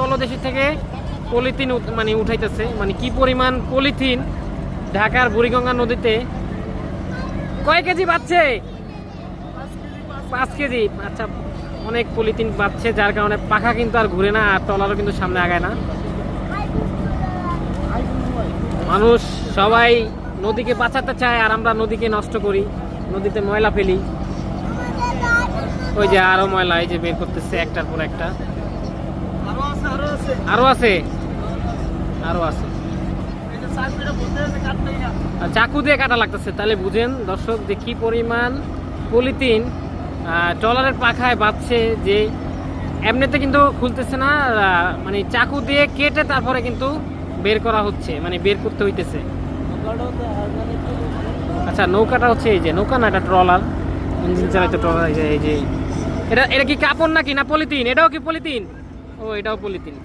তলদেশে থেকে পলিথিন মানে উঠাইতেছে, মানে কি পরিমাণ পলিথিন ঢাকার বুড়িগঙ্গা নদীতে। কয় কেজি বাচ্ছে? 5 কেজি। আচ্ছা, অনেক পলিথিন বাচ্ছে, যার কারণে পাখা কিন্তু আর ঘুরে না, আর ট্রলারও কিন্তু সামনে আগায় না। মানুষ সবাই নদীকে বাঁচাতে চায়, আর আমরা নদীকে নষ্ট করি, নদীতে ময়লা ফেলি। ওই যে আরো ময়লা, এই যে বের করতেছে একটার পর একটা। আরো আছে, আরো আছে। চাকু দিয়ে কাটা লাগতেছে। তাহলে বুঝেন দর্শক যে কি পরিমাণ পলিথিন ট্রলারের পাখায় বাঁধছে, যে এমনিতে কিন্তু খুলতেছে না, মানে চাকু দিয়ে কেটে তারপরে কিন্তু বের করা হচ্ছে, মানে বের করতে হইতেছে। আচ্ছা, নৌকাটা হচ্ছে এই যে নৌকা না, এটা ট্রলার, ইঞ্জিন চালিত ট্রলার। এই যে এটা কি কাপড় নাকি না পলিথিন? এটাও কি পলিথিন? ও, এটাও পলিথিন।